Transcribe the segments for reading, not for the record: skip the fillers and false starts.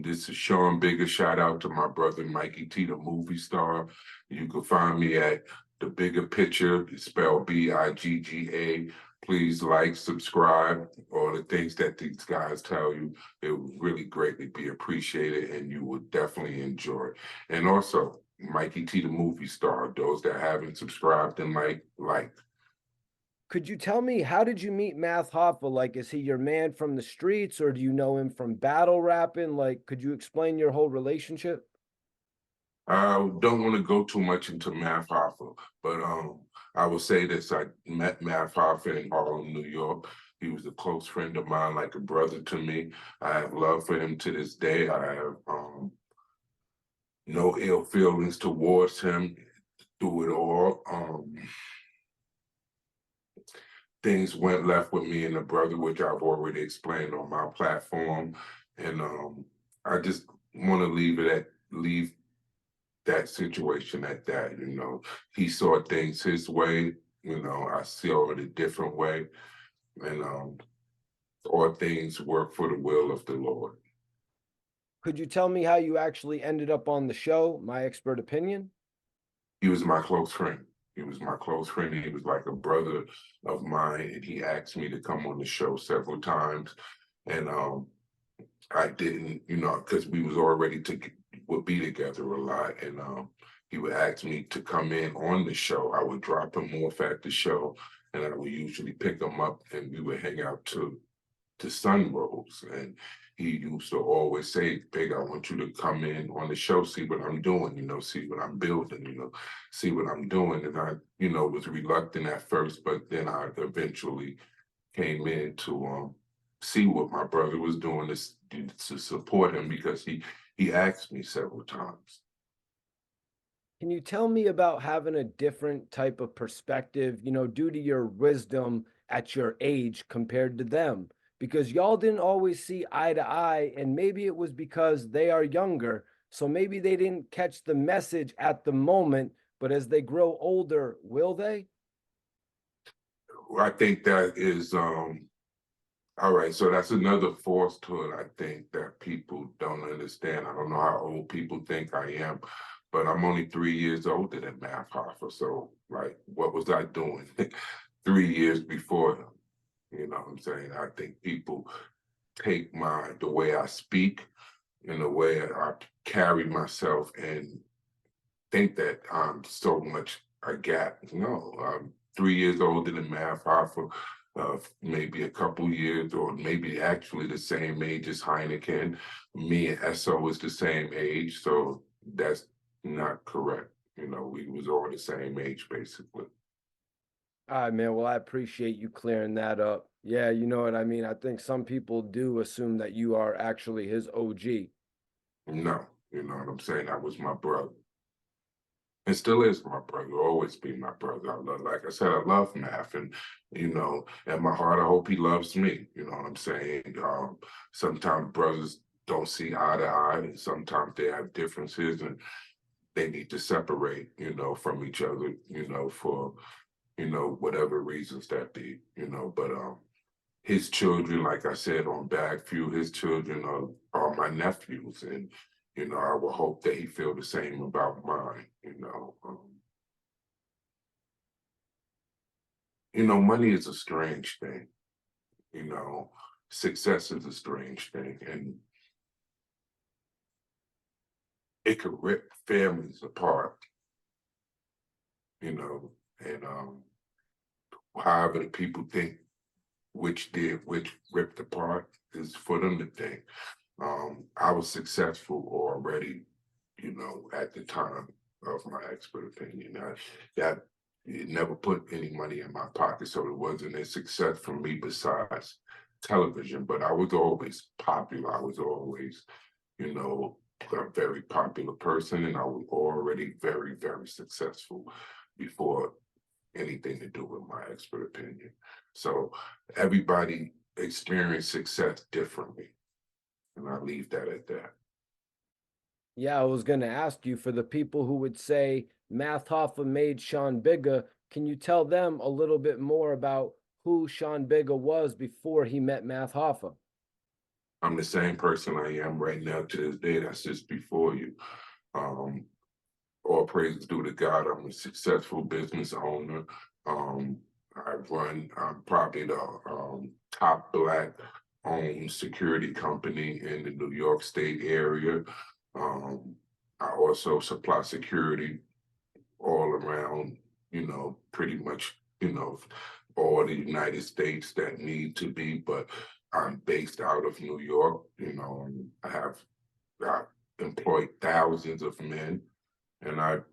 This is Sean Bigga. Shout out to my brother Mikey T, the movie star. You can find me at The Bigger Picture, it's spelled Bigga. Please like, subscribe, all the things that these guys tell you. It would really greatly be appreciated, and you would definitely enjoy. And also, Mikey T, the movie star. Those that haven't subscribed and like. Could you tell me, how did you meet Math Hoffa? Like, is he your man from the streets, or do you know him from battle rapping? Like, could you explain your whole relationship? I don't want to go too much into Math Hoffa, but I will say this: I met Math Hoffa in Harlem, New York. He was a close friend of mine, like a brother to me. I have love for him to this day. I have no ill feelings towards him through it all. Things went left with me and the brother, which I've already explained on my platform, and I just want to leave that situation at that. You know, he saw things his way. You know, I saw it a different way, and all things work for the will of the Lord. Could you tell me how you actually ended up on the show, My Expert Opinion? He was my close friend. He was my close friend. He was like a brother of mine, and he asked me to come on the show several times, and I didn't, you know, because we was already would be together a lot, and he would ask me to come in on the show. I would drop him off at the show, and I would usually pick him up, and we would hang out to sun rose. And he used to always say, Big, I want you to come in on the show, see what I'm doing, you know, see what I'm building, you know, see what I'm doing. And I, you know, was reluctant at first, but then I eventually came in to see what my brother was doing to support him, because he asked me several times. Can you tell me about having a different type of perspective, due to your wisdom at your age compared to them? Because y'all didn't always see eye to eye, and maybe it was because they are younger. So maybe they didn't catch the message at the moment, but as they grow older, will they? I think that is all right. So that's another force to it, I think, that people don't understand. I don't know how old people think I am, but I'm only 3 years older than Math Hoffa. So, like, what was I doing 3 years before him? You know what I'm saying? I think people take the way I speak and the way I carry myself and think that I'm so much a gap. No, I'm 3 years older than Math Hoffa, maybe a couple years, or maybe actually the same age as Heineken. Me and Esso was the same age, so that's not correct. You know, we was all the same age, basically. All right, man. Well, I appreciate you clearing that up. Yeah, you know what I mean? I think some people do assume that you are actually his OG. No, you know what I'm saying? That was my brother. And still is my brother, always be my brother. Like I said, I love Math, and in my heart, I hope he loves me. You know what I'm saying? Sometimes brothers don't see eye to eye, and sometimes they have differences, and they need to separate, from each other, for whatever reasons that be, But his children, like I said on Bag Few, his children are my nephews, and I will hope that he feel the same about mine. Money is a strange thing. You know, Success is a strange thing, and it could rip families apart. And however the people think which ripped apart is for them to think. I was successful already, at the time of my expert opinion. That it never put any money in my pocket, so it wasn't a success for me besides television. But I was always popular. I was always, a very popular person, and I was already very, very successful before anything to do with my expert opinion. So everybody experienced success differently. And I leave that at that. Yeah, I was going to ask you, for the people who would say Math Hoffa made Sean Bigga, can you tell them a little bit more about who Sean Bigga was before he met Math Hoffa? I'm the same person I am right now to this day. That's just before you. Um, all praises due to God. I'm a successful business owner. Um, I'm probably the top Black owned security company in the New York State area. Um, I also supply security all around, pretty much, all the United States that need to be, but I'm based out of New York, and I employed thousands of men, and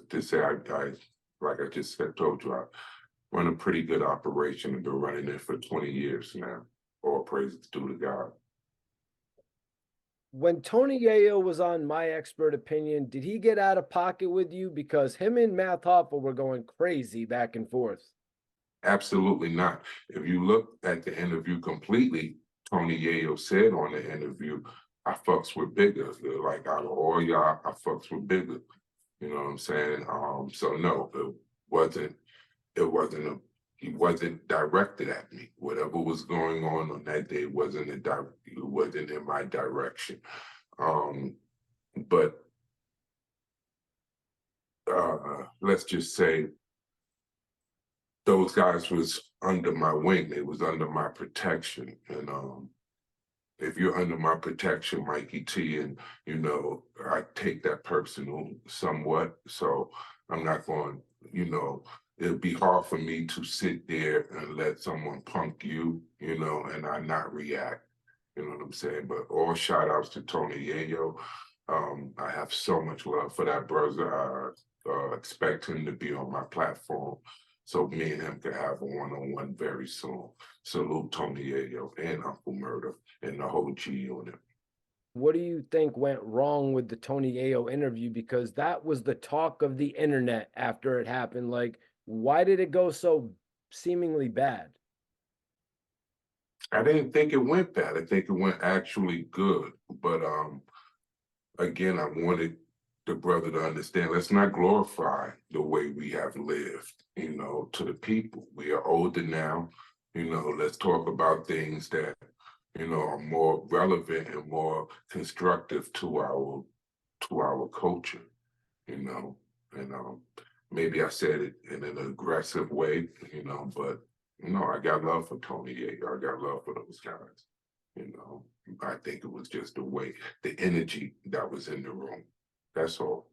to say like I just said, told you, I run a pretty good operation and been running it for 20 years now. All praises due to God. When Tony Yayo was on My Expert Opinion, did he get out of pocket with you? Because him and Matt Hoffa were going crazy back and forth. Absolutely not. If you look at the interview completely, Tony Yayo said on the interview, I fucks with Bigga. Like out of all y'all, I fucks with Bigga. You know what I'm saying? So no, wasn't it wasn't a he wasn't directed at me. Whatever was going on that day it wasn't in my direction. But let's just say those guys was under my wing. They was under my protection. And if you're under my protection, Mikey T, and I take that personal somewhat. So I'm not going, it'd be hard for me to sit there and let someone punk you, and I not react. You know what I'm saying? But all shout outs to Tony Yayo. I have so much love for that brother. I expect him to be on my platform so me and him can have a one-on-one very soon. Salute Tony Yayo and Uncle Murder and the whole G unit. What do you think went wrong with the Tony Yayo interview? Because that was the talk of the internet after it happened. Like, why did it go so seemingly bad? I didn't think it went bad. I think it went actually good. But again, I wanted the brother to understand, let's not glorify the way we have lived, to the people. We are older now, let's talk about things that, are more relevant and more constructive to our culture, and maybe I said it in an aggressive way, but I got love for Tony Yayo. I got love for those guys. I think it was just the way, the energy that was in the room. That's all.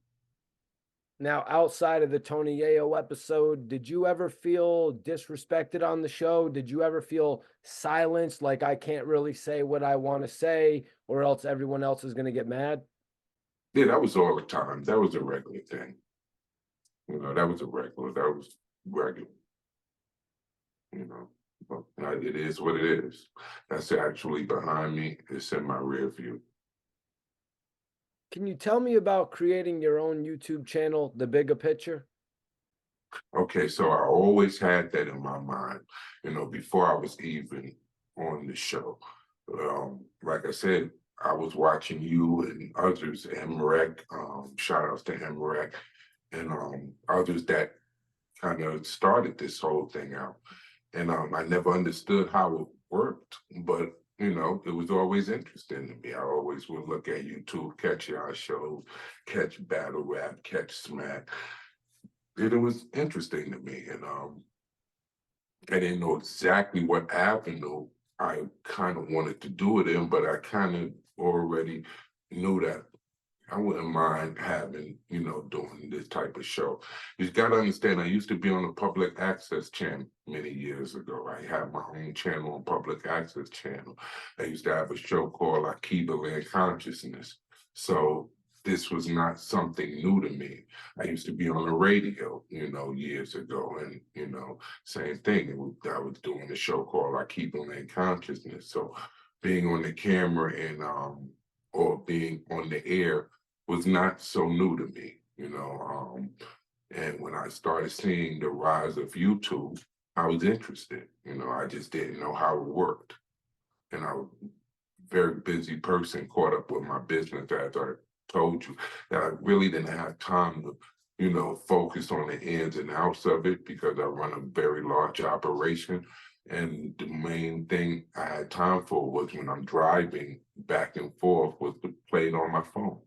Now, outside of the Tony Yayo episode, did you ever feel disrespected on the show? Did you ever feel silenced, like I can't really say what I want to say, or else everyone else is going to get mad? Yeah, that was all the time. That was a regular thing. That was regular, but it is what it is. That's actually behind me. It's in my rear view. Can you tell me about creating your own YouTube channel, The Bigger Picture? Okay, so I always had that in my mind, before I was even on the show. Like I said, I was watching you and others, MREC, shout outs to MREC, and others that kind of started this whole thing out. And I never understood how it worked, but it was always interesting to me. I always would look at YouTube, catch y'all shows, catch battle rap, catch smack. And it was interesting to me. And I didn't know exactly what avenue I kind of wanted to do it in, but I kind of already knew that I wouldn't mind having, doing this type of show. You got to understand, I used to be on a public access channel many years ago. I had my own channel on public access channel. I used to have a show called Akiba Land Consciousness. So this was not something new to me. I used to be on the radio, years ago, and, same thing. I was doing a show called Akiba Land Consciousness. So being on the camera and, or being on the air was not so new to me, and when I started seeing the rise of YouTube, I was interested. I just didn't know how it worked. And I was a very busy person, caught up with my business, as I told you, that I really didn't have time to, focus on the ins and outs of it because I run a very large operation. And the main thing I had time for was when I'm driving back and forth was to play it on my phone.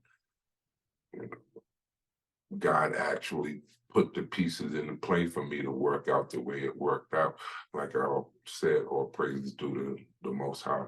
God actually put the pieces into play for me to work out the way it worked out. Like I said, all praises due to the Most High.